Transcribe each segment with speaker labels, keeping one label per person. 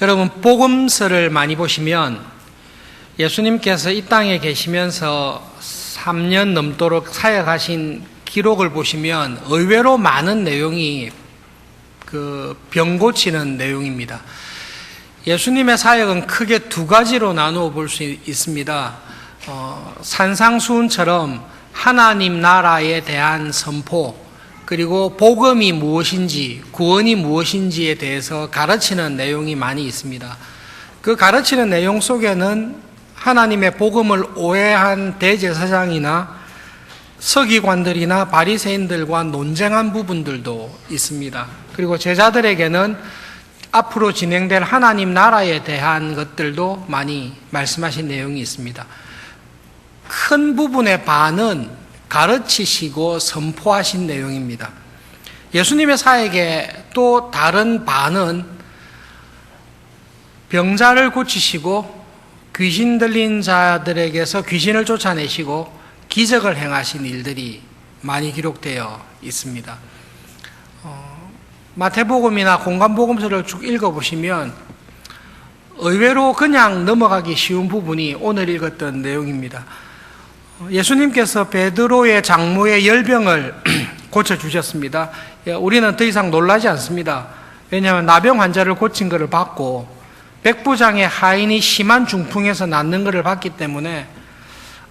Speaker 1: 여러분, 복음서를 많이 보시면 예수님께서 이 땅에 계시면서 3년 넘도록 사역하신 기록을 보시면 의외로 많은 내용이 병 고치는 내용입니다. 예수님의 사역은 크게 두 가지로 나누어 볼 수 있습니다. 산상수훈처럼 하나님 나라에 대한 선포, 그리고 복음이 무엇인지, 구원이 무엇인지에 대해서 가르치는 내용이 많이 있습니다. 그 가르치는 내용 속에는 하나님의 복음을 오해한 대제사장이나 서기관들이나 바리새인들과 논쟁한 부분들도 있습니다. 그리고 제자들에게는 앞으로 진행될 하나님 나라에 대한 것들도 많이 말씀하신 내용이 있습니다. 큰 부분의 반은 가르치시고 선포하신 내용입니다. 예수님의 사역의 또 다른 반은 병자를 고치시고 귀신 들린 자들에게서 귀신을 쫓아내시고 기적을 행하신 일들이 많이 기록되어 있습니다. 마태복음이나 공관복음서를 쭉 읽어보시면 의외로 그냥 넘어가기 쉬운 부분이 오늘 읽었던 내용입니다. 예수님께서 베드로의 장모의 열병을 고쳐주셨습니다. 우리는 더 이상 놀라지 않습니다. 왜냐하면 나병 환자를 고친 것을 봤고 백부장의 하인이 심한 중풍에서 낫는 것을 봤기 때문에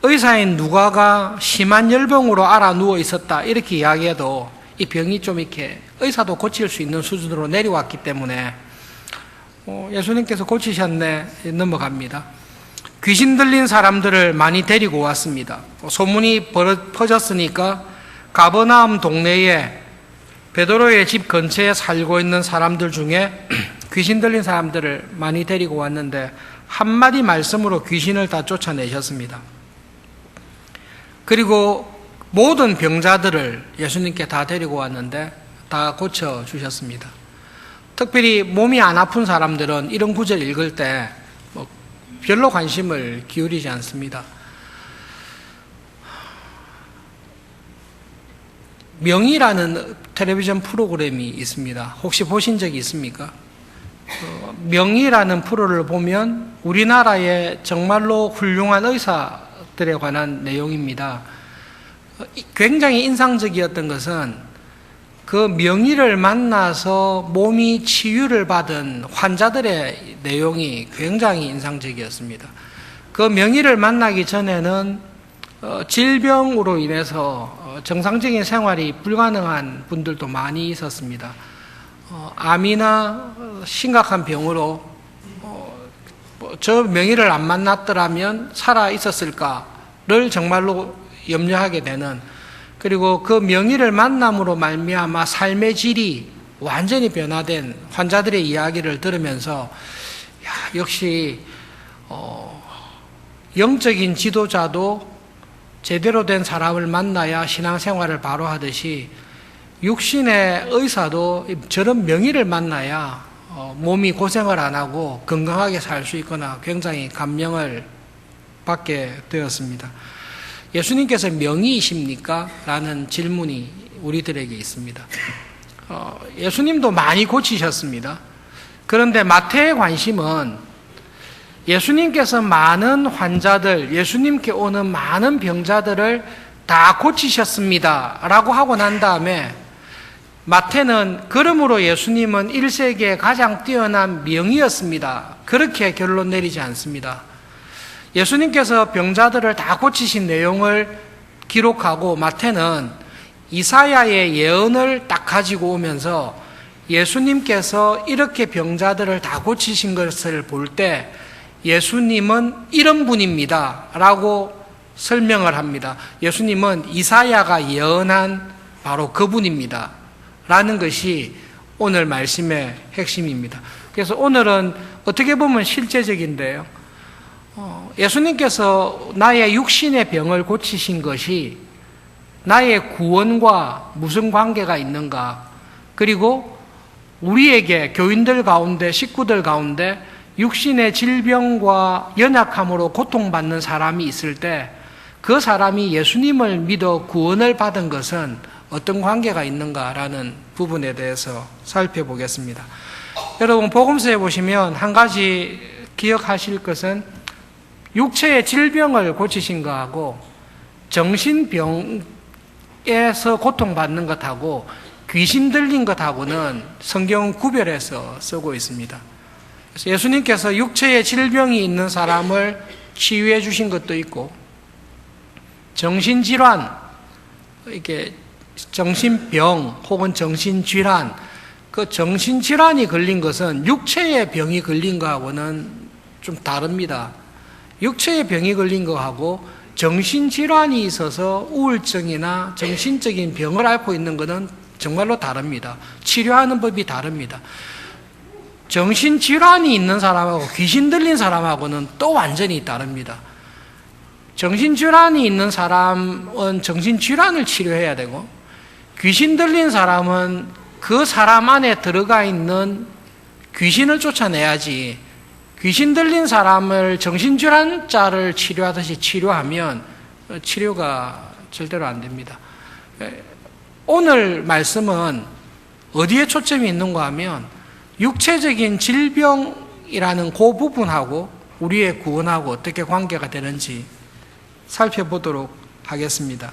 Speaker 1: 의사인 누가가 심한 열병으로 알아 누워 있었다 이렇게 이야기해도 이 병이 좀 이렇게 의사도 고칠 수 있는 수준으로 내려왔기 때문에 예수님께서 고치셨네 넘어갑니다. 귀신 들린 사람들을 많이 데리고 왔습니다. 소문이 퍼졌으니까 가버나움 동네에 베드로의 집 근처에 살고 있는 사람들 중에 귀신 들린 사람들을 많이 데리고 왔는데 한마디 말씀으로 귀신을 다 쫓아내셨습니다. 그리고 모든 병자들을 예수님께 다 데리고 왔는데 다 고쳐주셨습니다. 특별히 몸이 안 아픈 사람들은 이런 구절 읽을 때 별로 관심을 기울이지 않습니다. 명의라는 텔레비전 프로그램이 있습니다. 혹시 보신 적이 있습니까? 명의라는 프로를 보면 우리나라의 정말로 훌륭한 의사들에 관한 내용입니다. 굉장히 인상적이었던 것은 그 명의를 만나서 몸이 치유를 받은 환자들의 내용이 굉장히 인상적이었습니다. 그 명의를 만나기 전에는 질병으로 인해서 정상적인 생활이 불가능한 분들도 많이 있었습니다. 암이나 심각한 병으로 저 명의를 안 만났더라면 살아 있었을까를 정말로 염려하게 되는, 그리고 그 명의를 만남으로 말미암아 삶의 질이 완전히 변화된 환자들의 이야기를 들으면서 역시 영적인 지도자도 제대로 된 사람을 만나야 신앙생활을 바로 하듯이 육신의 의사도 저런 명의를 만나야 몸이 고생을 안 하고 건강하게 살 수 있거나 굉장히 감명을 받게 되었습니다. 예수님께서 명의이십니까? 라는 질문이 우리들에게 있습니다. 예수님도 많이 고치셨습니다. 그런데 마태의 관심은 예수님께서 많은 환자들, 예수님께 오는 많은 병자들을 다 고치셨습니다 라고 하고 난 다음에 마태는 그러므로 예수님은 1세기에 가장 뛰어난 명의였습니다, 그렇게 결론 내리지 않습니다. 예수님께서 병자들을 다 고치신 내용을 기록하고 마태는 이사야의 예언을 딱 가지고 오면서 예수님께서 이렇게 병자들을 다 고치신 것을 볼 때 예수님은 이런 분입니다 라고 설명을 합니다. 예수님은 이사야가 예언한 바로 그분입니다 라는 것이 오늘 말씀의 핵심입니다. 그래서 오늘은 어떻게 보면 실제적인데요, 예수님께서 나의 육신의 병을 고치신 것이 나의 구원과 무슨 관계가 있는가, 그리고 우리에게 교인들 가운데, 식구들 가운데 육신의 질병과 연약함으로 고통받는 사람이 있을 때 그 사람이 예수님을 믿어 구원을 받은 것은 어떤 관계가 있는가라는 부분에 대해서 살펴보겠습니다. 여러분, 복음서에 보시면 한 가지 기억하실 것은 육체의 질병을 고치신 것하고 정신병에서 고통받는 것하고 귀신 들린 것하고는 성경은 구별해서 쓰고 있습니다. 그래서 예수님께서 육체의 질병이 있는 사람을 치유해 주신 것도 있고, 정신질환, 이렇게 정신병 혹은 정신질환, 그 정신질환이 걸린 것은 육체의 병이 걸린 것하고는 좀 다릅니다. 육체의 병이 걸린 것하고 정신질환이 있어서 우울증이나 정신적인 병을 앓고 있는 것은 정말로 다릅니다. 치료하는 법이 다릅니다. 정신질환이 있는 사람하고 귀신 들린 사람하고는 또 완전히 다릅니다. 정신질환이 있는 사람은 정신질환을 치료해야 되고, 귀신 들린 사람은 그 사람 안에 들어가 있는 귀신을 쫓아내야지, 귀신 들린 사람을 정신질환자를 치료하듯이 치료하면 치료가 절대로 안 됩니다. 오늘 말씀은 어디에 초점이 있는가 하면 육체적인 질병이라는 그 부분하고 우리의 구원하고 어떻게 관계가 되는지 살펴보도록 하겠습니다.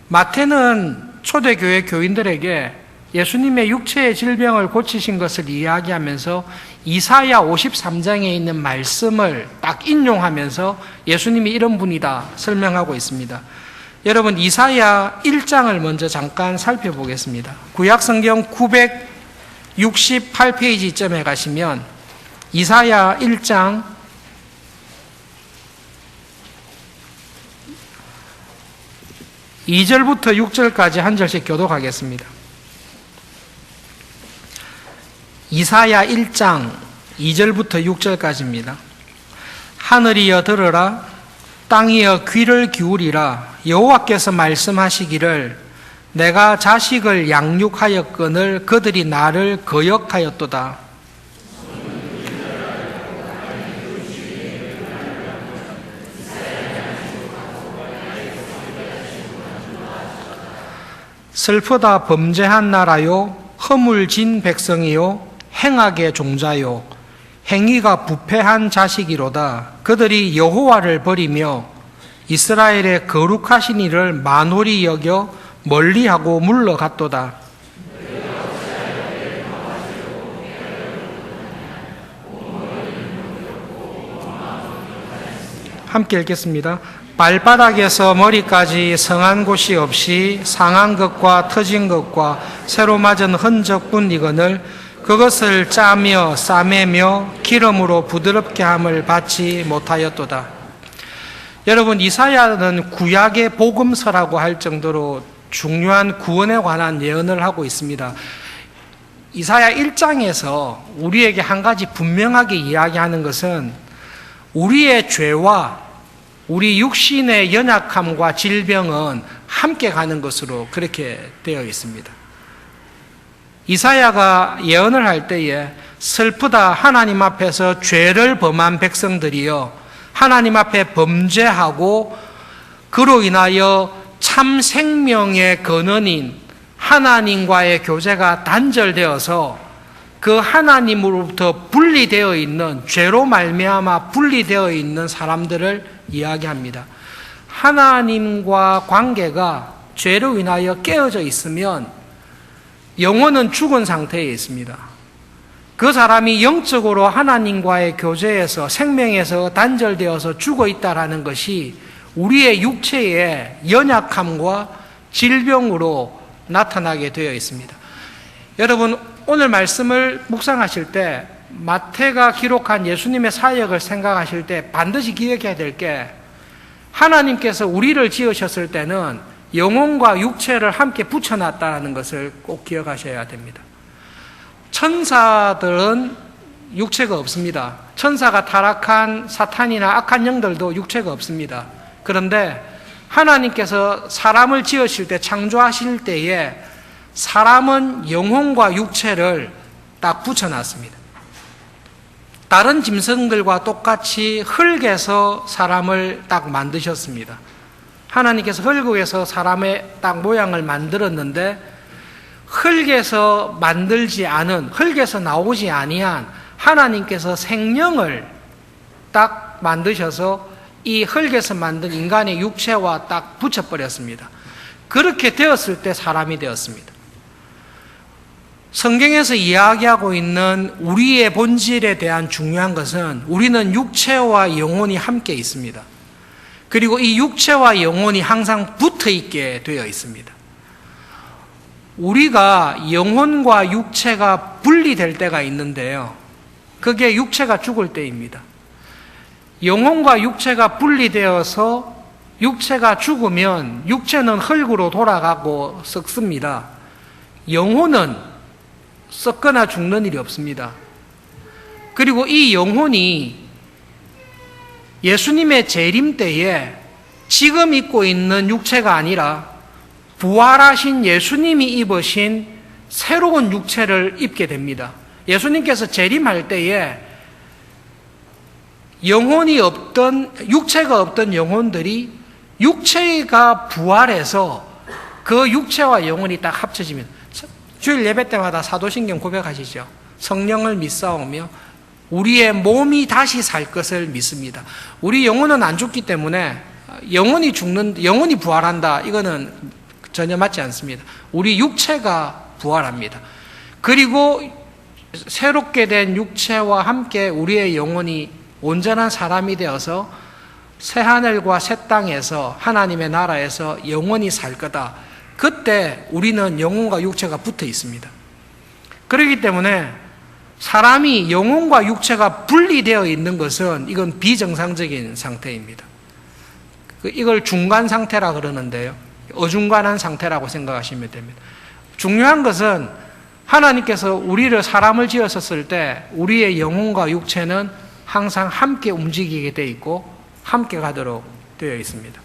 Speaker 1: 마태는 초대교회 교인들에게 예수님의 육체의 질병을 고치신 것을 이야기하면서 이사야 53장에 있는 말씀을 딱 인용하면서 예수님이 이런 분이다 설명하고 있습니다. 여러분, 이사야 1장을 먼저 잠깐 살펴보겠습니다. 구약성경 968페이지쯤에 가시면 이사야 1장 2절부터 6절까지 한 절씩 교독하겠습니다. 이사야 1장 2절부터 6절까지입니다. 하늘이여 들으라, 땅이여 귀를 기울이라. 여호와께서 말씀하시기를 내가 자식을 양육하였거늘 그들이 나를 거역하였도다. 슬프다 범죄한 나라요, 허물진 백성이요, 행악의 종자요, 행위가 부패한 자식이로다. 그들이 여호와를 버리며 이스라엘의 거룩하신 이를 만홀히 여겨 멀리하고 물러갔도다. 함께 읽겠습니다. 발바닥에서 머리까지 성한 곳이 없이 상한 것과 터진 것과 새로 맞은 흔적뿐 이거늘 그것을 짜며 싸매며 기름으로 부드럽게 함을 받지 못하였도다. 여러분, 이사야는 구약의 복음서라고 할 정도로 중요한 구원에 관한 예언을 하고 있습니다. 이사야 1장에서 우리에게 한 가지 분명하게 이야기하는 것은 우리의 죄와 우리 육신의 연약함과 질병은 함께 가는 것으로 그렇게 되어 있습니다. 이사야가 예언을 할 때에 슬프다, 하나님 앞에서 죄를 범한 백성들이여 하나님 앞에 범죄하고 그로 인하여 참 생명의 근원인 하나님과의 교제가 단절되어서 그 하나님으로부터 분리되어 있는, 죄로 말미암아 분리되어 있는 사람들을 이야기합니다. 하나님과 관계가 죄로 인하여 깨어져 있으면 영혼은 죽은 상태에 있습니다. 그 사람이 영적으로 하나님과의 교제에서, 생명에서 단절되어서 죽어 있다라는 것이 우리의 육체의 연약함과 질병으로 나타나게 되어 있습니다. 여러분, 오늘 말씀을 묵상하실 때 마태가 기록한 예수님의 사역을 생각하실 때 반드시 기억해야 될 게, 하나님께서 우리를 지으셨을 때는 영혼과 육체를 함께 붙여놨다는 것을 꼭 기억하셔야 됩니다. 천사들은 육체가 없습니다. 천사가 타락한 사탄이나 악한 영들도 육체가 없습니다. 그런데 하나님께서 사람을 지으실 때, 창조하실 때에 사람은 영혼과 육체를 딱 붙여놨습니다. 다른 짐승들과 똑같이 흙에서 사람을 딱 만드셨습니다. 하나님께서 흙에서 사람의 딱 모양을 만들었는데 흙에서 만들지 않은, 흙에서 나오지 아니한 하나님께서 생명을 딱 만드셔서 이 흙에서 만든 인간의 육체와 딱 붙여버렸습니다. 그렇게 되었을 때 사람이 되었습니다. 성경에서 이야기하고 있는 우리의 본질에 대한 중요한 것은 우리는 육체와 영혼이 함께 있습니다. 그리고 이 육체와 영혼이 항상 붙어 있게 되어 있습니다. 우리가 영혼과 육체가 분리될 때가 있는데요. 그게 육체가 죽을 때입니다. 영혼과 육체가 분리되어서 육체가 죽으면 육체는 흙으로 돌아가고 썩습니다. 영혼은 썩거나 죽는 일이 없습니다. 그리고 이 영혼이 예수님의 재림 때에 지금 입고 있는 육체가 아니라 부활하신 예수님이 입으신 새로운 육체를 입게 됩니다. 예수님께서 재림할 때에 영혼이 없던, 육체가 없던 영혼들이 육체가 부활해서 그 육체와 영혼이 딱 합쳐지면, 주일 예배 때마다 사도신경 고백하시죠. 성령을 믿사오며 우리의 몸이 다시 살 것을 믿습니다. 우리 영혼은 안 죽기 때문에 영혼이 부활한다, 이거는 전혀 맞지 않습니다. 우리 육체가 부활합니다. 그리고 새롭게 된 육체와 함께 우리의 영혼이 온전한 사람이 되어서 새하늘과 새 땅에서 하나님의 나라에서 영원히 살 거다. 그때 우리는 영혼과 육체가 붙어 있습니다. 그렇기 때문에 사람이 영혼과 육체가 분리되어 있는 것은 이건 비정상적인 상태입니다. 이걸 중간 상태라 그러는데요. 어중간한 상태라고 생각하시면 됩니다. 중요한 것은 하나님께서 우리를 사람을 지었을 때 우리의 영혼과 육체는 항상 함께 움직이게 되어 있고 함께 가도록 되어 있습니다.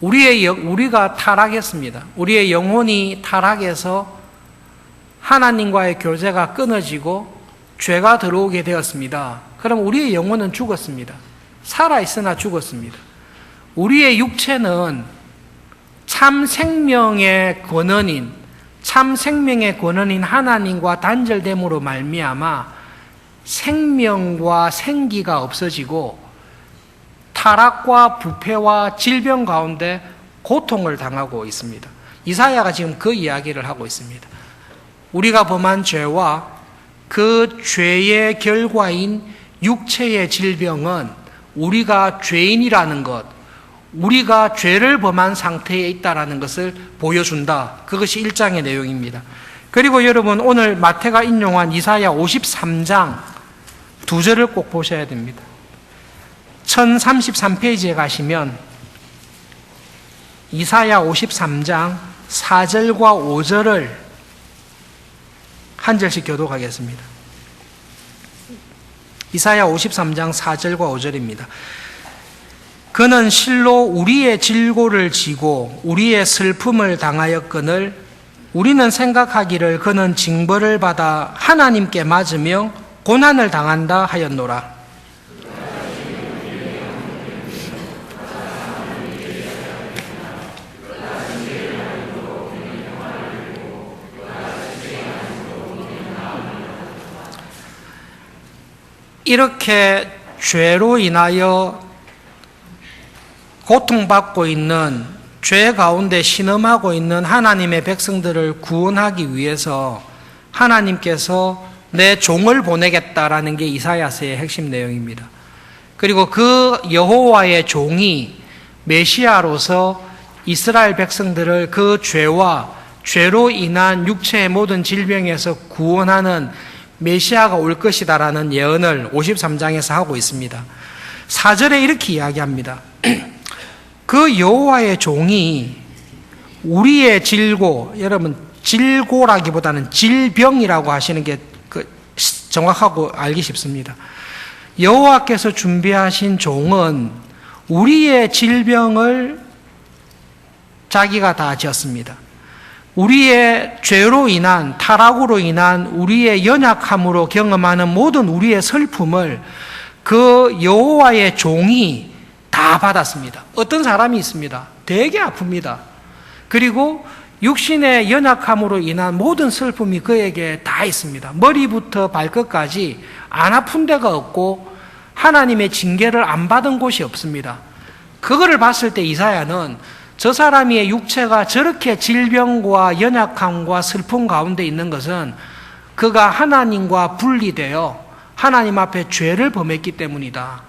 Speaker 1: 우리가 타락했습니다. 우리의 영혼이 타락해서 하나님과의 교제가 끊어지고 죄가 들어오게 되었습니다. 그럼 우리의 영혼은 죽었습니다. 살아있으나 죽었습니다. 우리의 육체는 참 생명의 근원인 하나님과 단절됨으로 말미암아 생명과 생기가 없어지고 타락과 부패와 질병 가운데 고통을 당하고 있습니다. 이사야가 지금 그 이야기를 하고 있습니다. 우리가 범한 죄와 그 죄의 결과인 육체의 질병은 우리가 죄인이라는 것, 우리가 죄를 범한 상태에 있다는 것을 보여준다. 그것이 1장의 내용입니다. 그리고 여러분, 오늘 마태가 인용한 이사야 53장 2절을 꼭 보셔야 됩니다. 1033페이지에 가시면 이사야 53장 4절과 5절을 한 절씩 교독하겠습니다. 이사야 53장 4절과 5절입니다. 그는 실로 우리의 질고를 지고 우리의 슬픔을 당하였거늘 우리는 생각하기를 그는 징벌을 받아 하나님께 맞으며 고난을 당한다 하였노라. 이렇게 죄로 인하여 고통받고 있는, 죄 가운데 신음하고 있는 하나님의 백성들을 구원하기 위해서 하나님께서 내 종을 보내겠다라는 게 이사야서의 핵심 내용입니다. 그리고 그 여호와의 종이 메시아로서 이스라엘 백성들을 그 죄와 죄로 인한 육체의 모든 질병에서 구원하는 메시아가 올 것이다라는 예언을 53장에서 하고 있습니다. 4절에 이렇게 이야기합니다. 그 여호와의 종이 우리의 질고, 여러분 질고라기보다는 질병이라고 하시는 게 정확하고 알기 쉽습니다. 여호와께서 준비하신 종은 우리의 질병을 자기가 다 지었습니다. 우리의 죄로 인한, 타락으로 인한 우리의 연약함으로 경험하는 모든 우리의 슬픔을 그 여호와의 종이 다 받았습니다. 어떤 사람이 있습니다. 되게 아픕니다. 그리고 육신의 연약함으로 인한 모든 슬픔이 그에게 다 있습니다. 머리부터 발끝까지 안 아픈 데가 없고 하나님의 징계를 안 받은 곳이 없습니다. 그거를 봤을 때 이사야는 저 사람의 육체가 저렇게 질병과 연약함과 슬픔 가운데 있는 것은 그가 하나님과 분리되어 하나님 앞에 죄를 범했기 때문이다.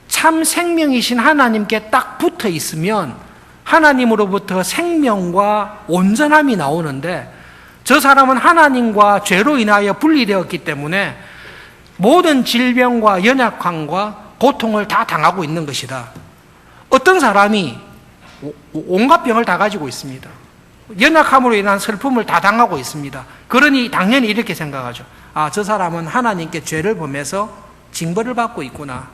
Speaker 1: 참 생명이신 하나님께 딱 붙어 있으면 하나님으로부터 생명과 온전함이 나오는데 저 사람은 하나님과 죄로 인하여 분리되었기 때문에 모든 질병과 연약함과 고통을 다 당하고 있는 것이다. 어떤 사람이 온갖 병을 다 가지고 있습니다. 연약함으로 인한 슬픔을 다 당하고 있습니다. 그러니 당연히 이렇게 생각하죠. 아, 저 사람은 하나님께 죄를 범해서 징벌을 받고 있구나.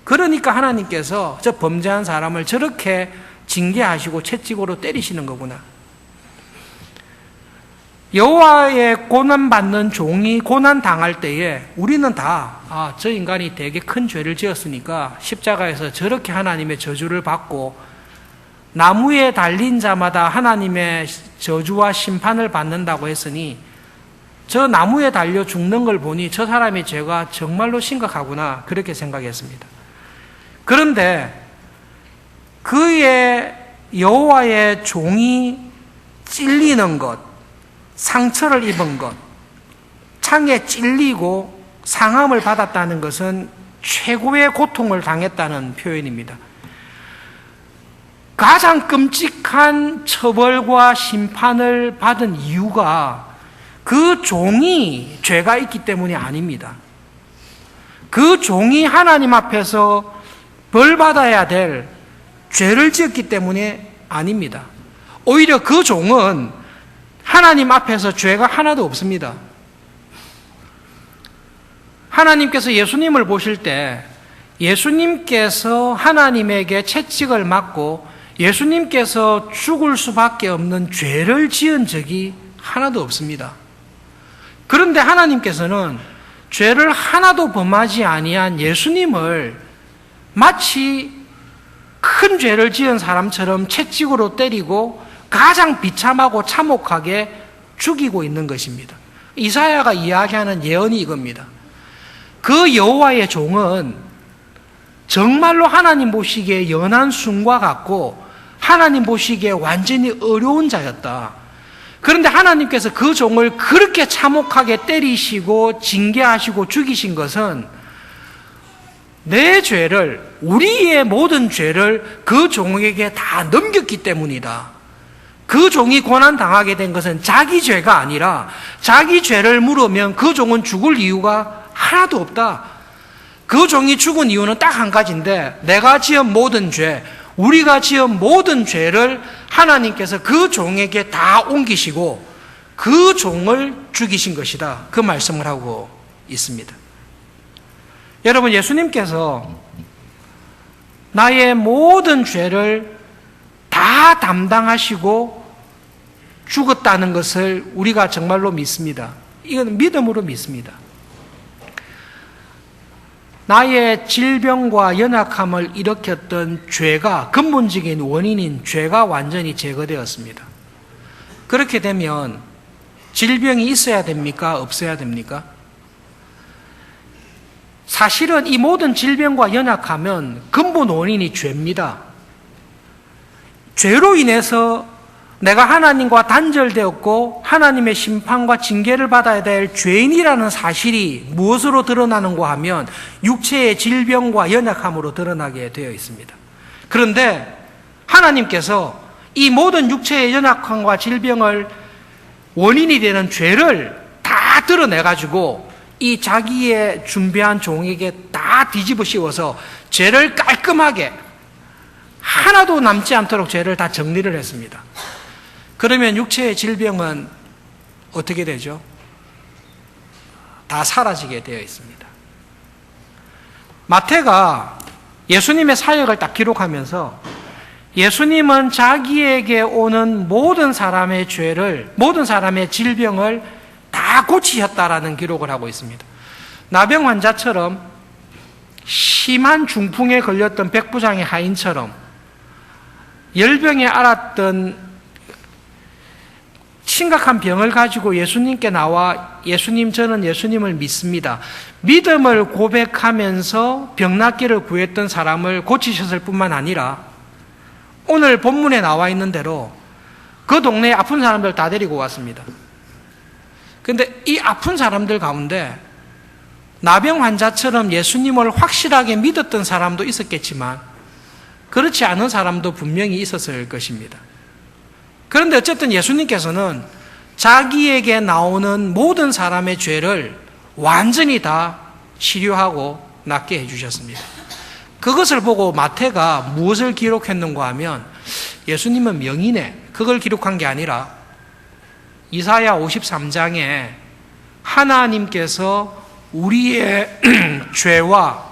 Speaker 1: 그러니까 하나님께서 저 범죄한 사람을 저렇게 징계하시고 채찍으로 때리시는 거구나. 여호와의 고난받는 종이 고난당할 때에 우리는 다 저 인간이 되게 큰 죄를 지었으니까 십자가에서 저렇게 하나님의 저주를 받고 나무에 달린 자마다 하나님의 저주와 심판을 받는다고 했으니 저 나무에 달려 죽는 걸 보니 저 사람의 죄가 정말로 심각하구나 그렇게 생각했습니다. 그런데 그의 여호와의 종이 찔리는 것, 상처를 입은 것, 창에 찔리고 상함을 받았다는 것은 최고의 고통을 당했다는 표현입니다. 가장 끔찍한 처벌과 심판을 받은 이유가 그 종이 죄가 있기 때문이 아닙니다. 그 종이 하나님 앞에서 벌 받아야 될 죄를 지었기 때문에 아닙니다. 오히려 그 종은 하나님 앞에서 죄가 하나도 없습니다. 하나님께서 예수님을 보실 때 예수님께서 하나님에게 채찍을 맞고 예수님께서 죽을 수밖에 없는 죄를 지은 적이 하나도 없습니다. 그런데 하나님께서는 죄를 하나도 범하지 아니한 예수님을 마치 큰 죄를 지은 사람처럼 채찍으로 때리고 가장 비참하고 참혹하게 죽이고 있는 것입니다. 이사야가 이야기하는 예언이 이겁니다. 그 여호와의 종은 정말로 하나님 보시기에 연한 순과 같고 하나님 보시기에 완전히 어려운 자였다. 그런데 하나님께서 그 종을 그렇게 참혹하게 때리시고 징계하시고 죽이신 것은 내 죄를, 우리의 모든 죄를 그 종에게 다 넘겼기 때문이다. 그 종이 고난당하게 된 것은 자기 죄가 아니라 자기 죄를 물으면 그 종은 죽을 이유가 하나도 없다. 그 종이 죽은 이유는 딱 한 가지인데 내가 지은 모든 죄, 우리가 지은 모든 죄를 하나님께서 그 종에게 다 옮기시고 그 종을 죽이신 것이다. 그 말씀을 하고 있습니다. 여러분, 예수님께서 나의 모든 죄를 다 담당하시고 죽었다는 것을 우리가 정말로 믿습니다. 이건 믿음으로 믿습니다. 나의 질병과 연약함을 일으켰던 죄가, 근본적인 원인인 죄가 완전히 제거되었습니다. 그렇게 되면 질병이 있어야 됩니까? 없어야 됩니까? 사실은 이 모든 질병과 연약함은 근본 원인이 죄입니다. 죄로 인해서 내가 하나님과 단절되었고 하나님의 심판과 징계를 받아야 될 죄인이라는 사실이 무엇으로 드러나는가 하면 육체의 질병과 연약함으로 드러나게 되어 있습니다. 그런데 하나님께서 이 모든 육체의 연약함과 질병을 원인이 되는 죄를 다 드러내가지고 이 자기의 준비한 종에게 다 뒤집어 씌워서 죄를 깔끔하게 하나도 남지 않도록 죄를 다 정리를 했습니다. 그러면 육체의 질병은 어떻게 되죠? 다 사라지게 되어 있습니다. 마태가 예수님의 사역을 딱 기록하면서 예수님은 자기에게 오는 모든 사람의 죄를, 모든 사람의 질병을 다 고치셨다라는 기록을 하고 있습니다. 나병 환자처럼 심한 중풍에 걸렸던 백부장의 하인처럼 열병에 앓았던 심각한 병을 가지고 예수님께 나와 예수님, 저는 예수님을 믿습니다. 믿음을 고백하면서 병 낫기를 구했던 사람을 고치셨을 뿐만 아니라 오늘 본문에 나와 있는 대로 그 동네에 아픈 사람들 다 데리고 왔습니다. 그런데 이 아픈 사람들 가운데 나병 환자처럼 예수님을 확실하게 믿었던 사람도 있었겠지만 그렇지 않은 사람도 분명히 있었을 것입니다. 그런데 어쨌든 예수님께서는 자기에게 나오는 모든 사람의 죄를 완전히 다 치료하고 낫게 해주셨습니다. 그것을 보고 마태가 무엇을 기록했는가 하면 예수님은 명인에 그걸 기록한 게 아니라 이사야 53장에 하나님께서 우리의 죄와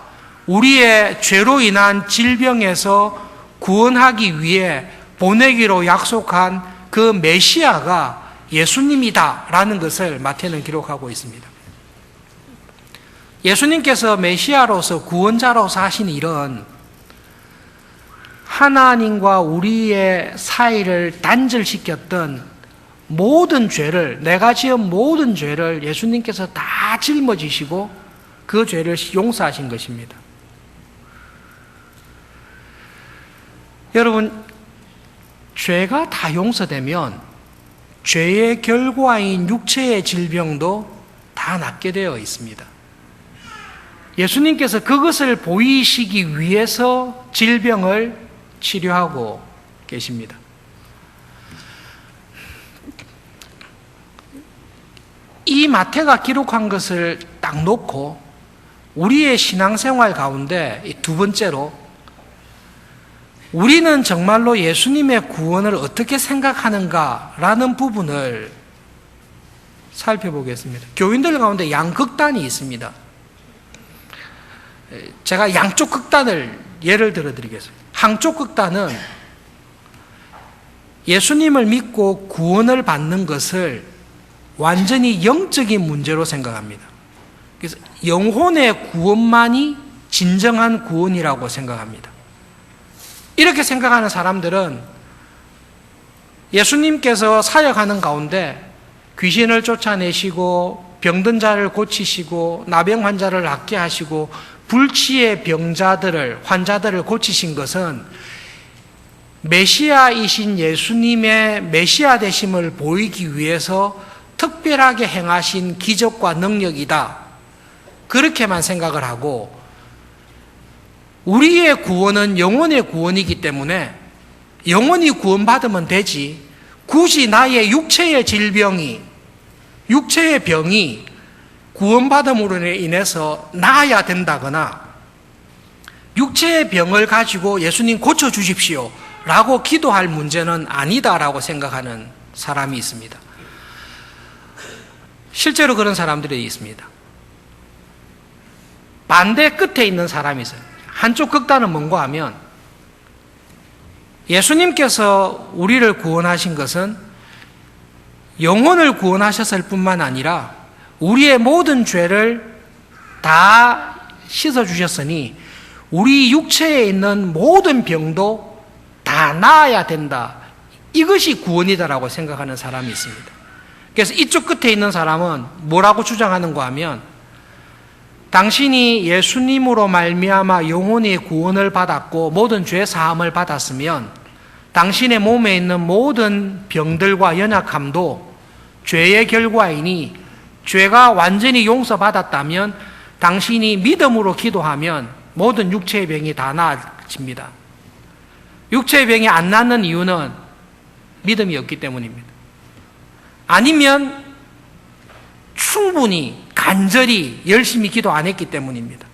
Speaker 1: 우리의 죄로 인한 질병에서 구원하기 위해 보내기로 약속한 그 메시아가 예수님이다라는 것을 마태는 기록하고 있습니다. 예수님께서 메시아로서 구원자로서 하신 일은 하나님과 우리의 사이를 단절시켰던 모든 죄를, 내가 지은 모든 죄를 예수님께서 다 짊어지시고 그 죄를 용서하신 것입니다. 여러분, 죄가 다 용서되면 죄의 결과인 육체의 질병도 다 낫게 되어 있습니다. 예수님께서 그것을 보이시기 위해서 질병을 치료하고 계십니다. 이 마태가 기록한 것을 딱 놓고 우리의 신앙생활 가운데 두 번째로 우리는 정말로 예수님의 구원을 어떻게 생각하는가라는 부분을 살펴보겠습니다. 교인들 가운데 양극단이 있습니다. 제가 양쪽 극단을 예를 들어 드리겠습니다. 한쪽 극단은 예수님을 믿고 구원을 받는 것을 완전히 영적인 문제로 생각합니다. 그래서 영혼의 구원만이 진정한 구원이라고 생각합니다. 이렇게 생각하는 사람들은 예수님께서 사역하는 가운데 귀신을 쫓아내시고 병든 자를 고치시고 나병 환자를 낫게 하시고 불치의 병자들을, 환자들을 고치신 것은 메시아이신 예수님의 메시아 되심을 보이기 위해서 특별하게 행하신 기적과 능력이다. 그렇게만 생각을 하고 우리의 구원은 영혼의 구원이기 때문에 영혼이 구원받으면 되지 굳이 나의 육체의 질병이, 육체의 병이 구원받음으로 인해서 나아야 된다거나 육체의 병을 가지고 예수님 고쳐주십시오 라고 기도할 문제는 아니다라고 생각하는 사람이 있습니다. 실제로 그런 사람들이 있습니다. 반대 끝에 있는 사람이 있어요. 한쪽 극단은 뭔가 하면 예수님께서 우리를 구원하신 것은 영혼을 구원하셨을 뿐만 아니라 우리의 모든 죄를 다 씻어주셨으니 우리 육체에 있는 모든 병도 다 나아야 된다. 이것이 구원이다라고 생각하는 사람이 있습니다. 그래서 이쪽 끝에 있는 사람은 뭐라고 주장하는가 하면 당신이 예수님으로 말미암아 영혼의 구원을 받았고 모든 죄 사함을 받았으면 당신의 몸에 있는 모든 병들과 연약함도 죄의 결과이니 죄가 완전히 용서받았다면 당신이 믿음으로 기도하면 모든 육체의 병이 다 나아집니다. 육체의 병이 안 낫는 이유는 믿음이 없기 때문입니다. 아니면 충분히 간절히 열심히 기도 안 했기 때문입니다.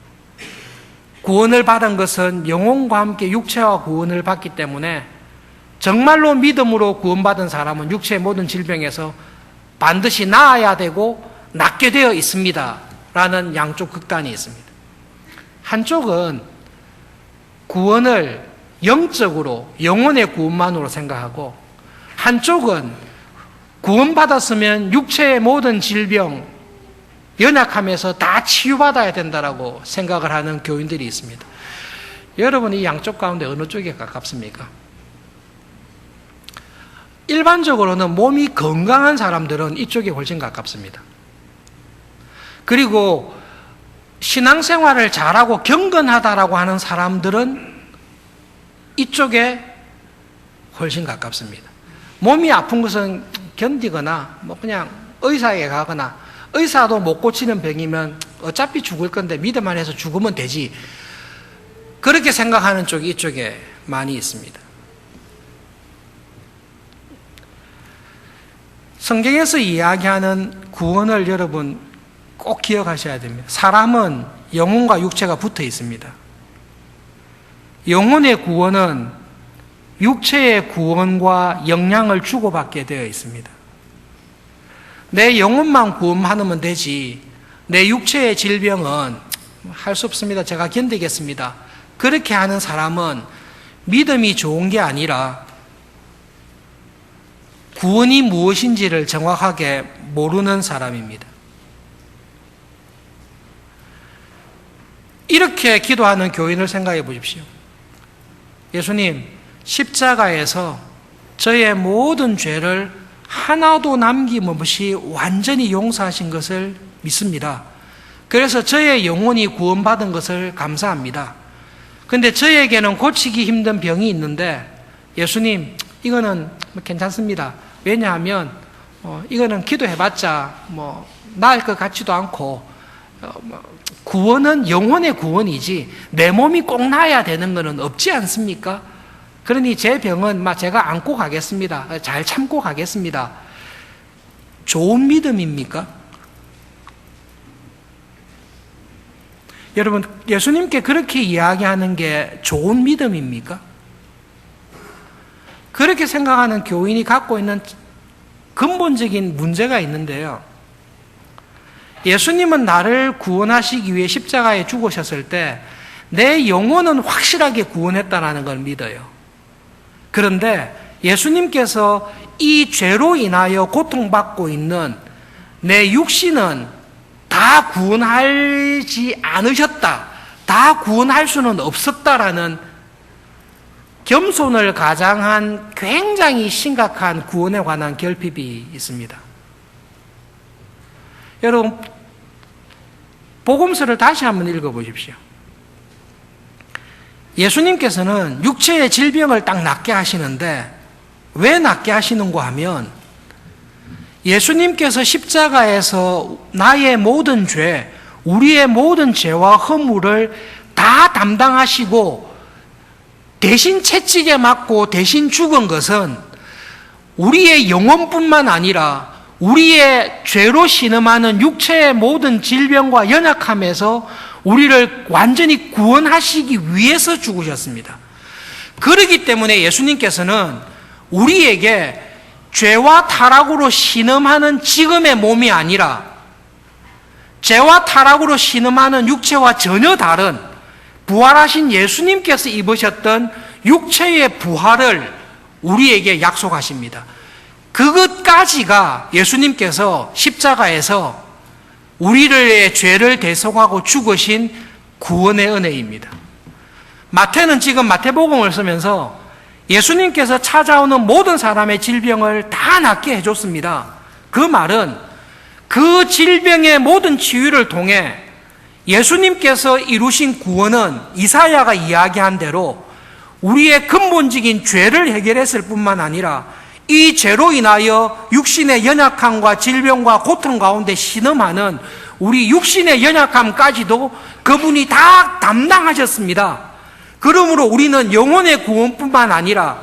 Speaker 1: 구원을 받은 것은 영혼과 함께 육체와 구원을 받기 때문에 정말로 믿음으로 구원받은 사람은 육체의 모든 질병에서 반드시 나아야 되고 낫게 되어 있습니다. 라는 양쪽 극단이 있습니다. 한쪽은 구원을 영적으로 영혼의 구원만으로 생각하고 한쪽은 구원받았으면 육체의 모든 질병, 연약함에서 다 치유받아야 된다라고 생각을 하는 교인들이 있습니다. 여러분 이 양쪽 가운데 어느 쪽에 가깝습니까? 일반적으로는 몸이 건강한 사람들은 이쪽에 훨씬 가깝습니다. 그리고 신앙생활을 잘하고 경건하다라고 하는 사람들은 이쪽에 훨씬 가깝습니다. 몸이 아픈 것은 견디거나 뭐 그냥 의사에게 가거나, 의사도 못 고치는 병이면 어차피 죽을 건데 믿음만 해서 죽으면 되지, 그렇게 생각하는 쪽이 이쪽에 많이 있습니다. 성경에서 이야기하는 구원을 여러분 꼭 기억하셔야 됩니다. 사람은 영혼과 육체가 붙어 있습니다. 영혼의 구원은 육체의 구원과 영향을 주고받게 되어 있습니다. 내 영혼만 구원하면 되지 내 육체의 질병은 할 수 없습니다. 제가 견디겠습니다. 그렇게 하는 사람은 믿음이 좋은 게 아니라 구원이 무엇인지를 정확하게 모르는 사람입니다. 이렇게 기도하는 교인을 생각해 보십시오. 예수님, 십자가에서 저의 모든 죄를 하나도 남김없이 완전히 용서하신 것을 믿습니다. 그래서 저의 영혼이 구원받은 것을 감사합니다. 그런데 저에게는 고치기 힘든 병이 있는데 예수님, 이거는 괜찮습니다. 왜냐하면 이거는 기도해봤자 나을 것 같지도 않고 구원은 영혼의 구원이지 내 몸이 꼭 나아야 되는 것은 없지 않습니까? 그러니 제 병은 제가 안고 가겠습니다. 잘 참고 가겠습니다. 좋은 믿음입니까? 여러분, 예수님께 그렇게 이야기하는 게 좋은 믿음입니까? 그렇게 생각하는 교인이 갖고 있는 근본적인 문제가 있는데요. 예수님은 나를 구원하시기 위해 십자가에 죽으셨을 때 내 영혼은 확실하게 구원했다는 걸 믿어요. 그런데 예수님께서 이 죄로 인하여 고통받고 있는 내 육신은 다 구원하지 않으셨다, 다 구원할 수는 없었다라는 겸손을 가장한 굉장히 심각한 구원에 관한 결핍이 있습니다. 여러분, 복음서를 다시 한번 읽어보십시오. 예수님께서는 육체의 질병을 딱 낫게 하시는데 왜 낫게 하시는가 하면 예수님께서 십자가에서 나의 모든 죄, 우리의 모든 죄와 허물을 다 담당하시고 대신 채찍에 맞고 대신 죽은 것은 우리의 영혼뿐만 아니라 우리의 죄로 신음하는 육체의 모든 질병과 연약함에서 우리를 완전히 구원하시기 위해서 죽으셨습니다. 그렇기 때문에 예수님께서는 우리에게 죄와 타락으로 신음하는 지금의 몸이 아니라 죄와 타락으로 신음하는 육체와 전혀 다른 부활하신 예수님께서 입으셨던 육체의 부활을 우리에게 약속하십니다. 그것까지가 예수님께서 십자가에서 우리의 죄를 대속하고 죽으신 구원의 은혜입니다. 마태는 지금 마태복음을 쓰면서 예수님께서 찾아오는 모든 사람의 질병을 다 낫게 해줬습니다. 그 말은 그 질병의 모든 치유를 통해 예수님께서 이루신 구원은 이사야가 이야기한 대로 우리의 근본적인 죄를 해결했을 뿐만 아니라 이 죄로 인하여 육신의 연약함과 질병과 고통 가운데 신음하는 우리 육신의 연약함까지도 그분이 다 담당하셨습니다. 그러므로 우리는 영혼의 구원뿐만 아니라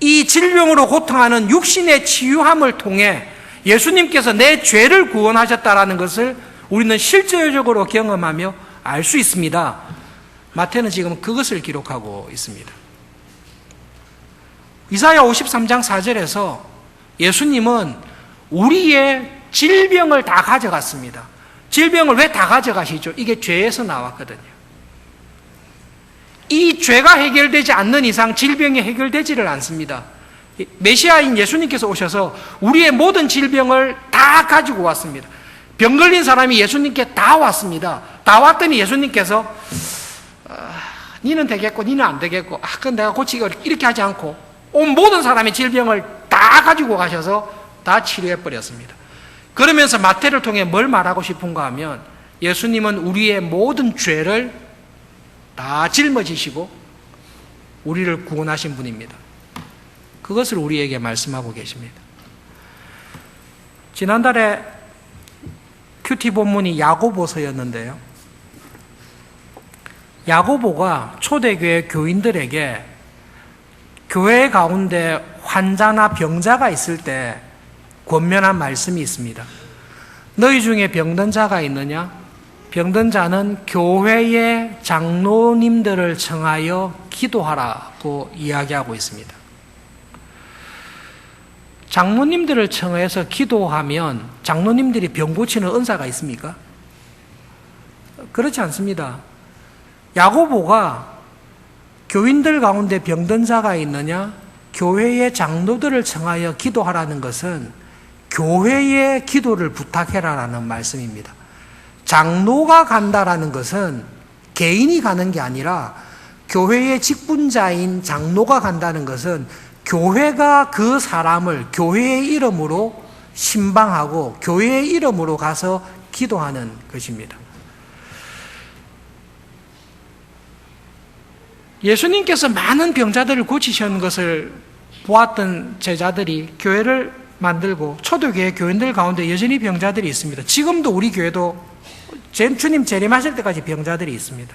Speaker 1: 이 질병으로 고통하는 육신의 치유함을 통해 예수님께서 내 죄를 구원하셨다는 것을 우리는 실제적으로 경험하며 알 수 있습니다. 마태는 지금 그것을 기록하고 있습니다. 이사야 53장 4절에서 예수님은 우리의 질병을 다 가져갔습니다. 질병을 왜 다 가져가시죠? 이게 죄에서 나왔거든요. 이 죄가 해결되지 않는 이상 질병이 해결되지를 않습니다. 메시아인 예수님께서 오셔서 우리의 모든 질병을 다 가지고 왔습니다. 병 걸린 사람이 예수님께 다 왔습니다. 다 왔더니 예수님께서 니는 되겠고 니는 안 되겠고 그건 내가 고치기 이렇게 하지 않고 온 모든 사람의 질병을 다 다 가지고 가셔서 다 치료해 버렸습니다. 그러면서 마태를 통해 뭘 말하고 싶은가 하면 예수님은 우리의 모든 죄를 다 짊어지시고 우리를 구원하신 분입니다. 그것을 우리에게 말씀하고 계십니다. 지난달에 큐티 본문이 야고보서였는데요. 야고보가 초대교회 교인들에게 교회 가운데 환자나 병자가 있을 때 권면한 말씀이 있습니다. 너희 중에 병든 자가 있느냐? 병든 자는 교회의 장로님들을 청하여 기도하라고 이야기하고 있습니다. 장로님들을 청해서 기도하면 장로님들이 병 고치는 은사가 있습니까? 그렇지 않습니다. 야고보가 교인들 가운데 병든 자가 있느냐? 교회의 장로들을 청하여 기도하라는 것은 교회의 기도를 부탁해라라는 말씀입니다. 장로가 간다라는 것은 개인이 가는 게 아니라 교회의 직분자인 장로가 간다는 것은 교회가 그 사람을 교회의 이름으로 신방하고 교회의 이름으로 가서 기도하는 것입니다. 예수님께서 많은 병자들을 고치시는 것을 보았던 제자들이 교회를 만들고 초대교회 교인들 가운데 여전히 병자들이 있습니다. 지금도 우리 교회도 주님 재림하실 때까지 병자들이 있습니다.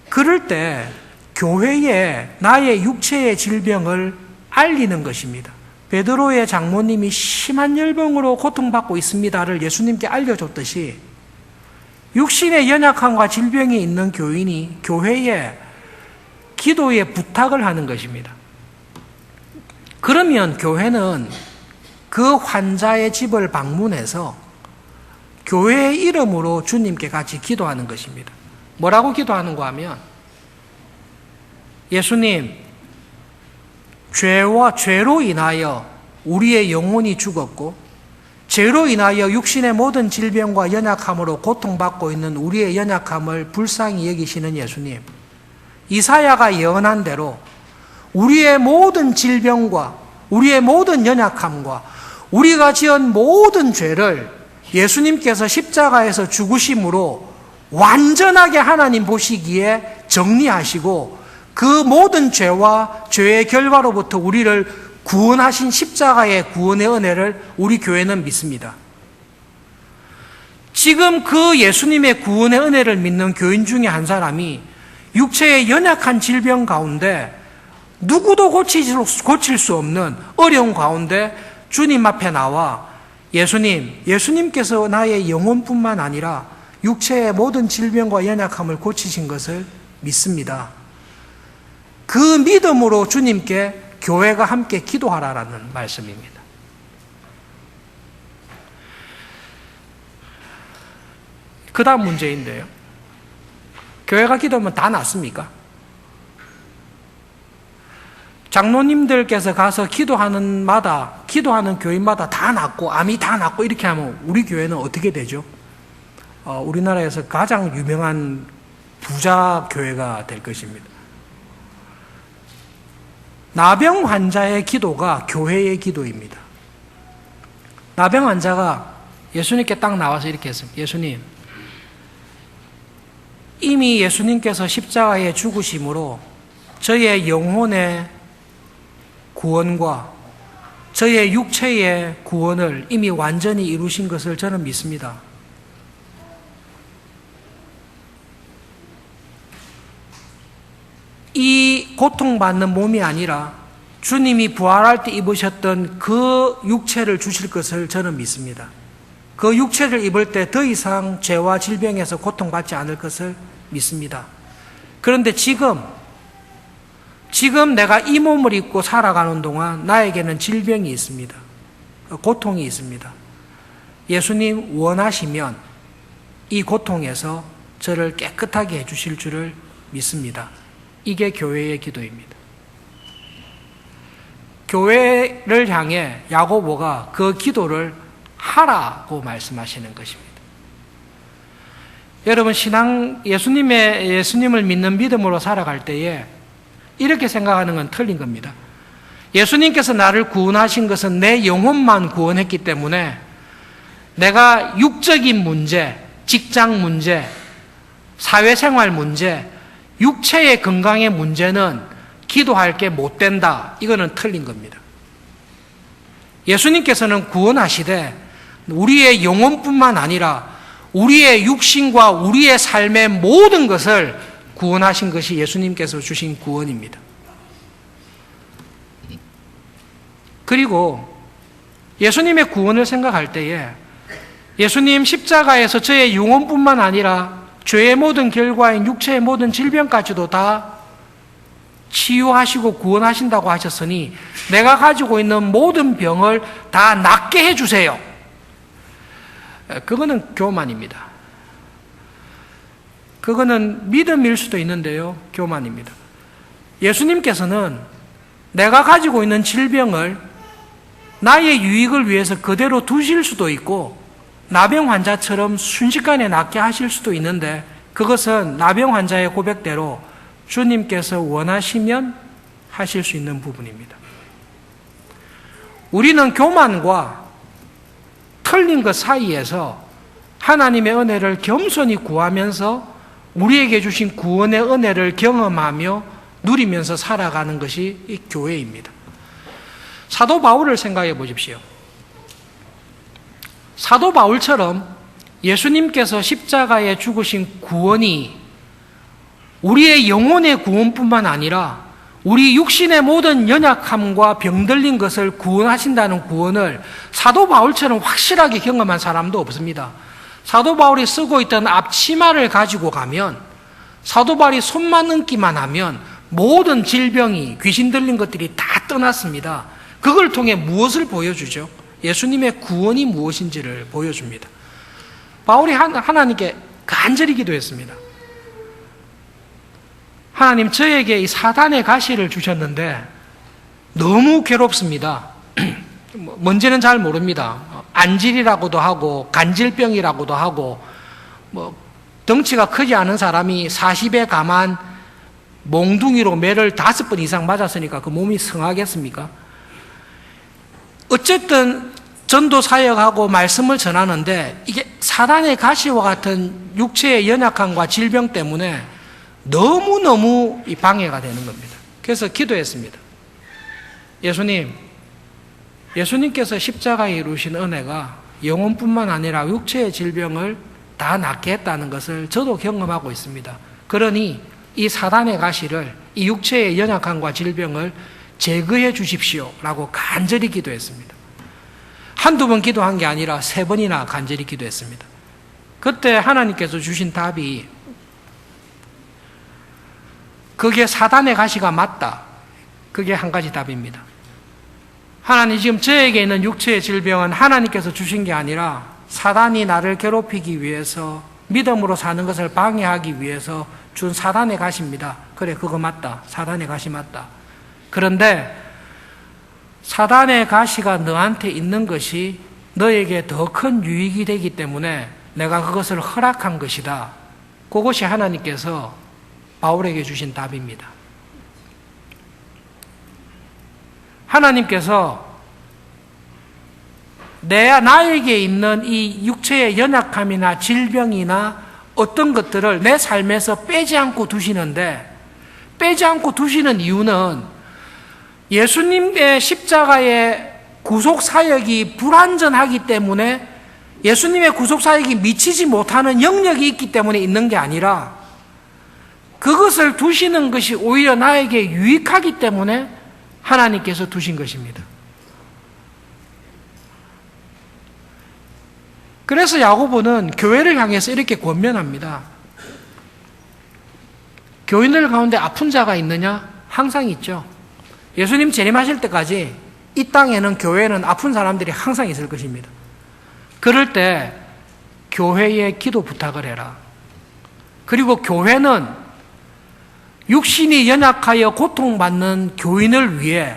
Speaker 1: 그럴 때 교회에 나의 육체의 질병을 알리는 것입니다. 베드로의 장모님이 심한 열병으로 고통받고 있습니다를 예수님께 알려줬듯이 육신의 연약함과 질병이 있는 교인이 교회에 기도에 부탁을 하는 것입니다. 그러면 교회는 그 환자의 집을 방문해서 교회의 이름으로 주님께 같이 기도하는 것입니다. 뭐라고 기도하는가 하면 예수님, 죄로 인하여 우리의 영혼이 죽었고 죄로 인하여 육신의 모든 질병과 연약함으로 고통받고 있는 우리의 연약함을 불쌍히 여기시는 예수님, 이사야가 예언한 대로 우리의 모든 질병과 우리의 모든 연약함과 우리가 지은 모든 죄를 예수님께서 십자가에서 죽으심으로 완전하게 하나님 보시기에 정리하시고 그 모든 죄와 죄의 결과로부터 우리를 구원하신 십자가의 구원의 은혜를 우리 교회는 믿습니다. 지금 그 예수님의 구원의 은혜를 믿는 교인 중에 한 사람이 육체의 연약한 질병 가운데 누구도 고칠 수 없는 어려운 가운데 주님 앞에 나와 예수님께서 나의 영혼뿐만 아니라 육체의 모든 질병과 연약함을 고치신 것을 믿습니다. 그 믿음으로 주님께 교회가 함께 기도하라라는 말씀입니다. 그 다음 문제인데요. 교회가 기도하면 다 낫습니까? 장로님들께서 가서 기도하는 교인마다 다 낫고 암이 다 낫고 이렇게 하면 우리 교회는 어떻게 되죠? 우리나라에서 가장 유명한 부자 교회가 될 것입니다. 나병 환자의 기도가 교회의 기도입니다. 나병 환자가 예수님께 딱 나와서 이렇게 했습니다. 예수님, 이미 예수님께서 십자가에 죽으심으로 저의 영혼의 구원과 저의 육체의 구원을 이미 완전히 이루신 것을 저는 믿습니다. 이 고통받는 몸이 아니라 주님이 부활할 때 입으셨던 그 육체를 주실 것을 저는 믿습니다. 그 육체를 입을 때 더 이상 죄와 질병에서 고통받지 않을 것을 믿습니다. 그런데 지금 내가 이 몸을 입고 살아가는 동안 나에게는 질병이 있습니다. 고통이 있습니다. 예수님 원하시면 이 고통에서 저를 깨끗하게 해주실 줄을 믿습니다. 이게 교회의 기도입니다. 교회를 향해 야고보가 그 기도를 하라고 말씀하시는 것입니다. 여러분, 예수님을 믿는 믿음으로 살아갈 때에 이렇게 생각하는 건 틀린 겁니다. 예수님께서 나를 구원하신 것은 내 영혼만 구원했기 때문에 내가 육적인 문제, 직장 문제, 사회생활 문제, 육체의 건강의 문제는 기도할 게 못 된다. 이거는 틀린 겁니다. 예수님께서는 구원하시되 우리의 영혼뿐만 아니라 우리의 육신과 우리의 삶의 모든 것을 구원하신 것이 예수님께서 주신 구원입니다. 그리고 예수님의 구원을 생각할 때에 예수님 십자가에서 저의 영혼뿐만 아니라 죄의 모든 결과인 육체의 모든 질병까지도 다 치유하시고 구원하신다고 하셨으니 내가 가지고 있는 모든 병을 다 낫게 해주세요. 그거는 교만입니다. 그거는 믿음일 수도 있는데요, 교만입니다. 예수님께서는 내가 가지고 있는 질병을 나의 유익을 위해서 그대로 두실 수도 있고 나병 환자처럼 순식간에 낫게 하실 수도 있는데 그것은 나병 환자의 고백대로 주님께서 원하시면 하실 수 있는 부분입니다. 우리는 교만과 틀린 것 사이에서 하나님의 은혜를 겸손히 구하면서 우리에게 주신 구원의 은혜를 경험하며 누리면서 살아가는 것이 이 교회입니다. 사도 바울을 생각해 보십시오. 사도 바울처럼 예수님께서 십자가에 죽으신 구원이 우리의 영혼의 구원뿐만 아니라 우리 육신의 모든 연약함과 병들린 것을 구원하신다는 구원을 사도 바울처럼 확실하게 경험한 사람도 없습니다. 사도 바울이 쓰고 있던 앞치마를 가지고 가면 사도 바울이 손만 얹기만 하면 모든 질병이 귀신 들린 것들이 다 떠났습니다. 그걸 통해 무엇을 보여주죠? 예수님의 구원이 무엇인지를 보여줍니다. 바울이 하나님께 간절히 기도했습니다. 하나님, 저에게 이 사단의 가시를 주셨는데 너무 괴롭습니다. 뭔지는 잘 모릅니다. 안질이라고도 하고 간질병이라고도 하고 덩치가 크지 않은 사람이 40에 감한 몽둥이로 매를 5번 이상 맞았으니까 그 몸이 성하겠습니까? 어쨌든 전도 사역하고 말씀을 전하는데 이게 사단의 가시와 같은 육체의 연약함과 질병 때문에 너무너무 방해가 되는 겁니다. 그래서 기도했습니다. 예수님께서 십자가에 이루신 은혜가 영혼뿐만 아니라 육체의 질병을 다 낫게 했다는 것을 저도 경험하고 있습니다. 그러니 이 사단의 가시를, 이 육체의 연약함과 질병을 제거해 주십시오 라고 간절히 기도했습니다. 한두 번 기도한 게 아니라 3번이나 간절히 기도했습니다. 그때 하나님께서 주신 답이 그게 사단의 가시가 맞다. 그게 한 가지 답입니다. 하나님, 지금 저에게 있는 육체의 질병은 하나님께서 주신 게 아니라 사단이 나를 괴롭히기 위해서, 믿음으로 사는 것을 방해하기 위해서 준 사단의 가시입니다. 그래, 그거 맞다. 사단의 가시 맞다. 그런데 사단의 가시가 너한테 있는 것이 너에게 더 큰 유익이 되기 때문에 내가 그것을 허락한 것이다. 그것이 하나님께서 바울에게 주신 답입니다. 하나님께서 나에게 있는 이 육체의 연약함이나 질병이나 어떤 것들을 내 삶에서 빼지 않고 두시는데, 빼지 않고 두시는 이유는 예수님의 십자가의 구속사역이 불완전하기 때문에, 예수님의 구속사역이 미치지 못하는 영역이 있기 때문에 있는 게 아니라 그것을 두시는 것이 오히려 나에게 유익하기 때문에 하나님께서 두신 것입니다. 그래서 야고보는 교회를 향해서 이렇게 권면합니다. 교인들 가운데 아픈 자가 있느냐? 항상 있죠. 예수님 재림하실 때까지 이 땅에는, 교회에는 아픈 사람들이 항상 있을 것입니다. 그럴 때 교회에 기도 부탁을 해라. 그리고 교회는 육신이 연약하여 고통받는 교인을 위해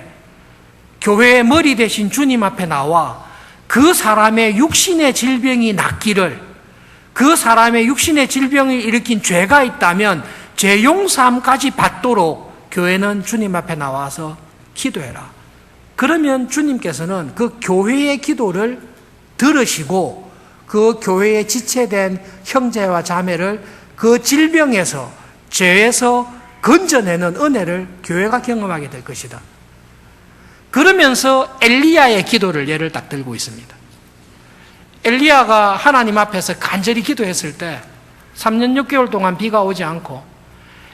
Speaker 1: 교회의 머리 대신 주님 앞에 나와 그 사람의 육신의 질병이 낫기를, 그 사람의 육신의 질병을 일으킨 죄가 있다면 죄 용서함까지 받도록 교회는 주님 앞에 나와서 기도해라. 그러면 주님께서는 그 교회의 기도를 들으시고 그 교회에 지체된 형제와 자매를 그 질병에서, 죄에서 건져내는 은혜를 교회가 경험하게 될 것이다. 그러면서 엘리야의 기도를 예를 딱 들고 있습니다. 엘리야가 하나님 앞에서 간절히 기도했을 때 3년 6개월 동안 비가 오지 않고,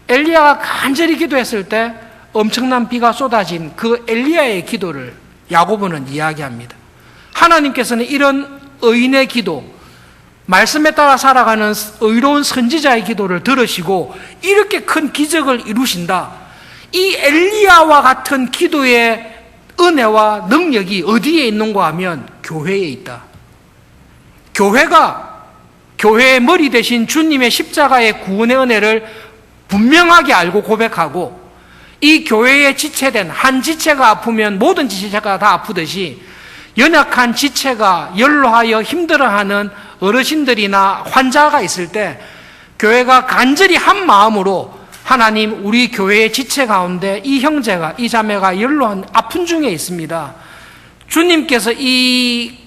Speaker 1: 엘리야가 간절히 기도했을 때 엄청난 비가 쏟아진 그 엘리야의 기도를 야고보는 이야기합니다. 하나님께서는 이런 의인의 기도, 말씀에 따라 살아가는 의로운 선지자의 기도를 들으시고 이렇게 큰 기적을 이루신다. 이 엘리야와 같은 기도의 은혜와 능력이 어디에 있는가 하면 교회에 있다. 교회가 교회의 머리 대신 주님의 십자가의 구원의 은혜를 분명하게 알고 고백하고, 이 교회에 지체된 한 지체가 아프면 모든 지체가 다 아프듯이 연약한 지체가 연로하여 힘들어하는 어르신들이나 환자가 있을 때 교회가 간절히 한 마음으로, 하나님, 우리 교회의 지체 가운데 이 형제가, 이 자매가 연로한 아픈 중에 있습니다. 주님께서 이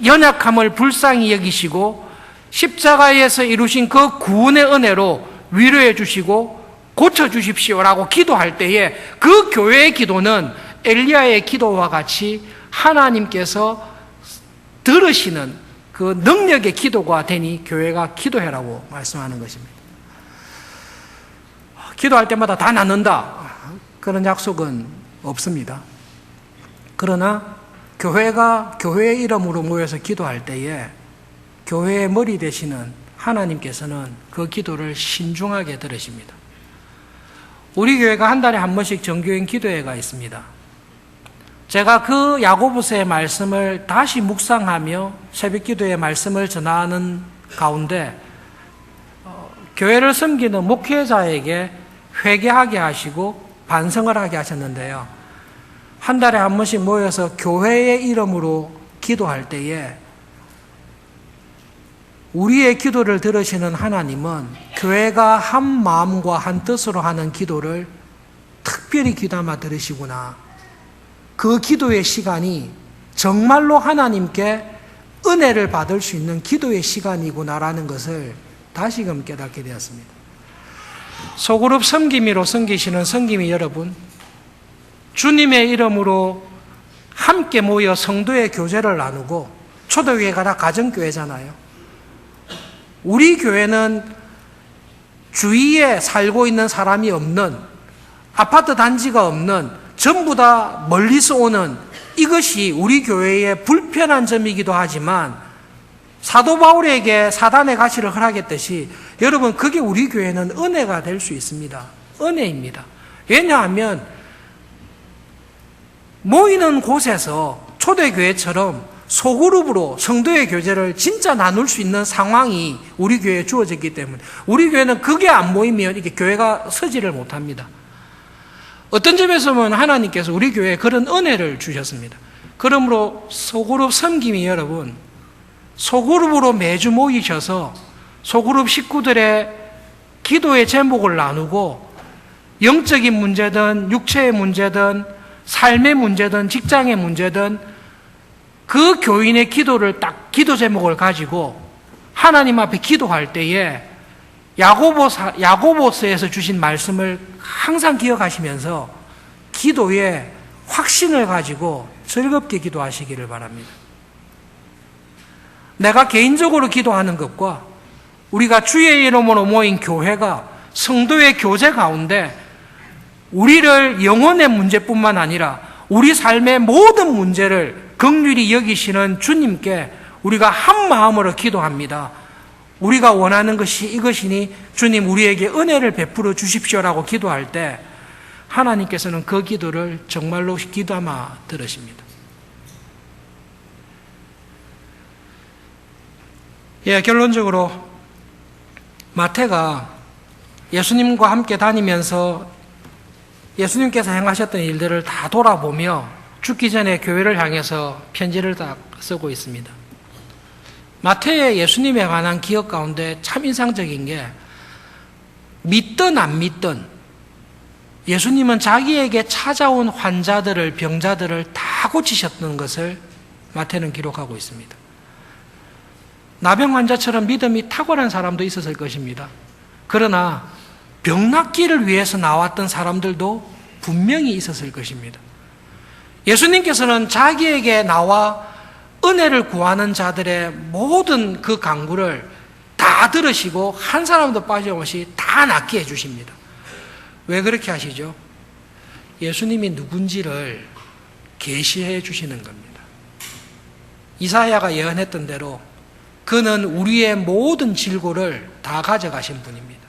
Speaker 1: 연약함을 불쌍히 여기시고 십자가에서 이루신 그 구원의 은혜로 위로해 주시고 고쳐주십시오라고 기도할 때에 그 교회의 기도는 엘리야의 기도와 같이 하나님께서 들으시는 그 능력의 기도가 되니 교회가 기도해라고 말씀하는 것입니다. 기도할 때마다 다 낫는다, 그런 약속은 없습니다. 그러나 교회가 교회의 이름으로 모여서 기도할 때에 교회의 머리 되시는 하나님께서는 그 기도를 신중하게 들으십니다. 우리 교회가 한 달에 한 번씩 정교인 기도회가 있습니다. 제가 그 야고보서의 말씀을 다시 묵상하며 새벽 기도의 말씀을 전하는 가운데 교회를 섬기는 목회자에게 회개하게 하시고 반성을 하게 하셨는데요. 한 달에 한 번씩 모여서 교회의 이름으로 기도할 때에 우리의 기도를 들으시는 하나님은 교회가 한 마음과 한 뜻으로 하는 기도를 특별히 귀담아 들으시구나. 그 기도의 시간이 정말로 하나님께 은혜를 받을 수 있는 기도의 시간이구나라는 것을 다시금 깨닫게 되었습니다. 소그룹 섬김이로 섬기시는 섬김이 여러분, 주님의 이름으로 함께 모여 성도의 교제를 나누고, 초대교회가 다 가정교회잖아요. 우리 교회는 주위에 살고 있는 사람이 없는, 아파트 단지가 없는, 전부 다 멀리서 오는, 이것이 우리 교회의 불편한 점이기도 하지만 사도 바울에게 사단의 가시를 허락했듯이 여러분, 그게 우리 교회는 은혜가 될 수 있습니다. 은혜입니다. 왜냐하면 모이는 곳에서 초대교회처럼 소그룹으로 성도의 교제를 진짜 나눌 수 있는 상황이 우리 교회에 주어졌기 때문에, 우리 교회는 그게 안 모이면 이게 교회가 서지를 못합니다. 어떤 점에서 보면 하나님께서 우리 교회에 그런 은혜를 주셨습니다. 그러므로 소그룹 섬김이 여러분, 소그룹으로 매주 모이셔서 소그룹 식구들의 기도의 제목을 나누고, 영적인 문제든 육체의 문제든 삶의 문제든 직장의 문제든 그 교인의 기도를 딱 기도 제목을 가지고 하나님 앞에 기도할 때에 야고보서에서 주신 말씀을 항상 기억하시면서 기도에 확신을 가지고 즐겁게 기도하시기를 바랍니다. 내가 개인적으로 기도하는 것과 우리가 주의 이름으로 모인 교회가 성도의 교제 가운데 우리를 영혼의 문제뿐만 아니라 우리 삶의 모든 문제를 긍휼히 여기시는 주님께 우리가 한 마음으로 기도합니다. 우리가 원하는 것이 이것이니 주님 우리에게 은혜를 베풀어 주십시오라고 기도할 때 하나님께서는 그 기도를 정말로 귀담아 들으십니다. 결론적으로 마태가 예수님과 함께 다니면서 예수님께서 행하셨던 일들을 다 돌아보며 죽기 전에 교회를 향해서 편지를 딱 쓰고 있습니다. 마태의 예수님에 관한 기억 가운데 참 인상적인 게, 믿든 안 믿든 예수님은 자기에게 찾아온 환자들을, 병자들을 다 고치셨던 것을 마태는 기록하고 있습니다. 나병 환자처럼 믿음이 탁월한 사람도 있었을 것입니다. 그러나 병 낫기를 위해서 나왔던 사람들도 분명히 있었을 것입니다. 예수님께서는 자기에게 나와 은혜를 구하는 자들의 모든 그 간구를 다 들으시고 한 사람도 빠짐없이 다 낫게 해주십니다. 왜 그렇게 하시죠? 예수님이 누군지를 계시해 주시는 겁니다. 이사야가 예언했던 대로 그는 우리의 모든 질고를 다 가져가신 분입니다.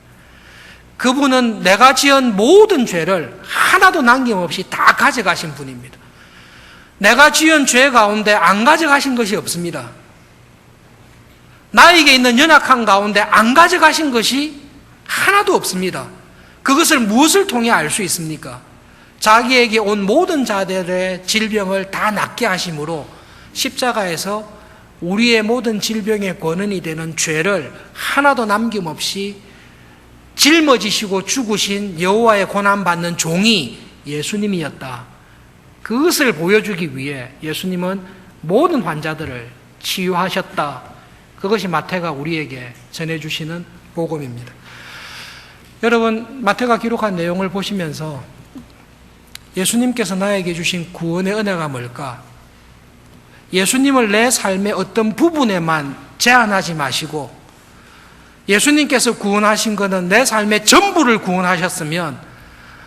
Speaker 1: 그분은 내가 지은 모든 죄를 하나도 남김없이 다 가져가신 분입니다. 내가 지은 죄 가운데 안 가져가신 것이 없습니다. 나에게 있는 연약한 가운데 안 가져가신 것이 하나도 없습니다. 그것을 무엇을 통해 알 수 있습니까? 자기에게 온 모든 자들의 질병을 다 낫게 하심으로 십자가에서 우리의 모든 질병의 권원이 되는 죄를 하나도 남김없이 짊어지시고 죽으신 여호와의 고난받는 종이 예수님이었다. 그것을 보여주기 위해 예수님은 모든 환자들을 치유하셨다. 그것이 마태가 우리에게 전해주시는 복음입니다. 여러분, 마태가 기록한 내용을 보시면서 예수님께서 나에게 주신 구원의 은혜가 뭘까? 예수님을 내 삶의 어떤 부분에만 제한하지 마시고 예수님께서 구원하신 것은 내 삶의 전부를 구원하셨으면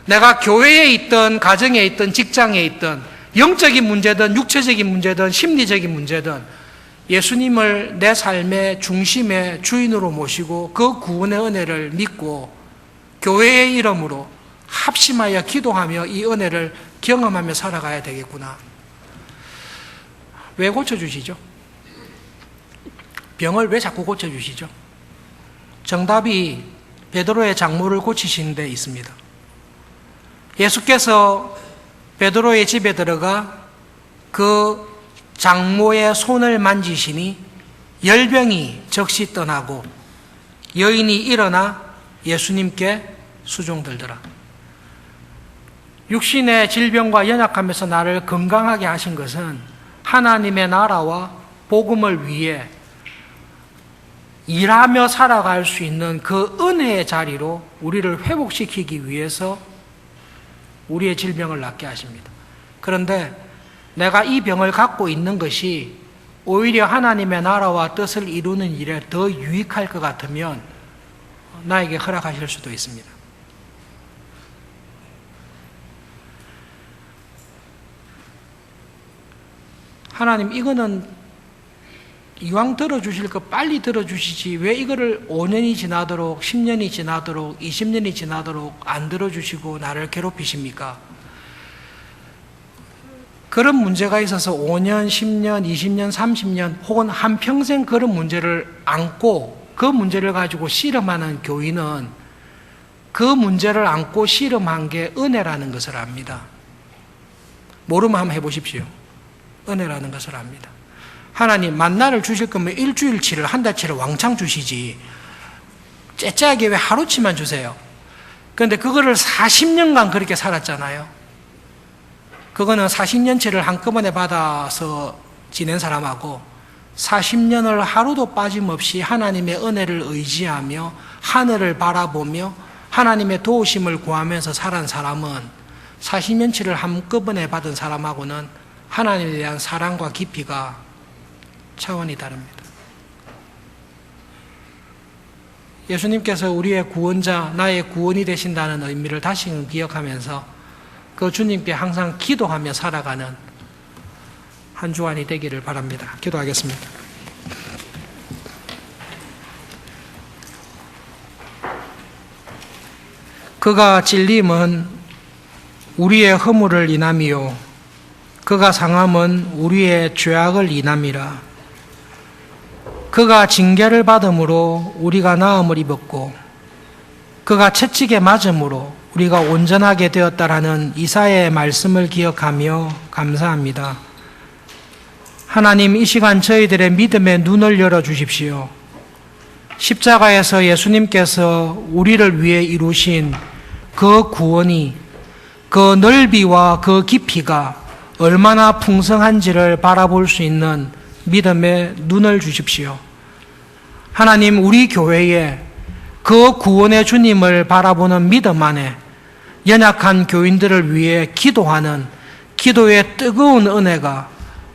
Speaker 1: 내가 교회에 있든 가정에 있든 직장에 있든 영적인 문제든 육체적인 문제든 심리적인 문제든 예수님을 내 삶의 중심의 주인으로 모시고 그 구원의 은혜를 믿고 교회의 이름으로 합심하여 기도하며 이 은혜를 경험하며 살아가야 되겠구나. 왜 고쳐주시죠? 병을 왜 자꾸 고쳐주시죠? 정답이 베드로의 장모를 고치신 데 있습니다. 예수께서 베드로의 집에 들어가 그 장모의 손을 만지시니 열병이 즉시 떠나고 여인이 일어나 예수님께 수종들더라. 육신의 질병과 연약함에서 나를 건강하게 하신 것은 하나님의 나라와 복음을 위해 일하며 살아갈 수 있는 그 은혜의 자리로 우리를 회복시키기 위해서 우리의 질병을 낫게 하십니다. 그런데 내가 이 병을 갖고 있는 것이 오히려 하나님의 나라와 뜻을 이루는 일에 더 유익할 것 같으면 나에게 허락하실 수도 있습니다. 하나님, 이거는 이왕 들어주실 거 빨리 들어주시지 왜 이거를 5년이 지나도록 10년이 지나도록 20년이 지나도록 안 들어주시고 나를 괴롭히십니까? 그런 문제가 있어서 5년, 10년, 20년, 30년 혹은 한평생 그런 문제를 안고 그 문제를 가지고 씨름하는 교인은 그 문제를 안고 씨름한 게 은혜라는 것을 압니다. 모르면 한번 해보십시오. 은혜라는 것을 압니다. 하나님, 만나를 주실 거면 일주일치를 한 달치를 왕창 주시지 째째하게 왜 하루치만 주세요? 그런데 그거를 40년간 그렇게 살았잖아요. 그거는 40년치를 한꺼번에 받아서 지낸 사람하고 40년을 하루도 빠짐없이 하나님의 은혜를 의지하며 하늘을 바라보며 하나님의 도우심을 구하면서 살은 사람은 40년치를 한꺼번에 받은 사람하고는 하나님에 대한 사랑과 깊이가 차원이 다릅니다. 예수님께서 우리의 구원자, 나의 구원이 되신다는 의미를 다시금 기억하면서 그 주님께 항상 기도하며 살아가는 한 주간이 되기를 바랍니다. 기도하겠습니다. 그가 찔림은 우리의 허물을 인함이요 그가 상함은 우리의 죄악을 인함이라. 그가 징계를 받음으로 우리가 나음을 입었고 그가 채찍에 맞음으로 우리가 온전하게 되었다라는 이사야의 말씀을 기억하며 감사합니다. 하나님, 이 시간 저희들의 믿음의 눈을 열어주십시오. 십자가에서 예수님께서 우리를 위해 이루신 그 구원이 그 넓이와 그 깊이가 얼마나 풍성한지를 바라볼 수 있는 믿음의 눈을 주십시오. 하나님, 우리 교회에 그 구원의 주님을 바라보는 믿음 안에 연약한 교인들을 위해 기도하는 기도의 뜨거운 은혜가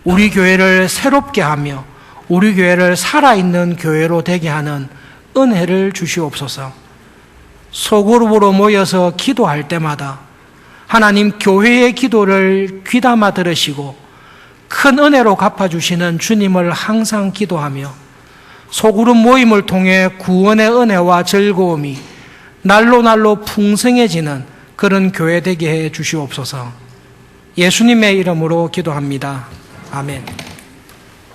Speaker 1: 우리 교회를 새롭게 하며 우리 교회를 살아있는 교회로 되게 하는 은혜를 주시옵소서. 소그룹으로 모여서 기도할 때마다 하나님, 교회의 기도를 귀담아 들으시고 큰 은혜로 갚아주시는 주님을 항상 기도하며 소그룹 모임을 통해 구원의 은혜와 즐거움이 날로 날로 풍성해지는 그런 교회 되게 해 주시옵소서. 예수님의 이름으로 기도합니다. 아멘.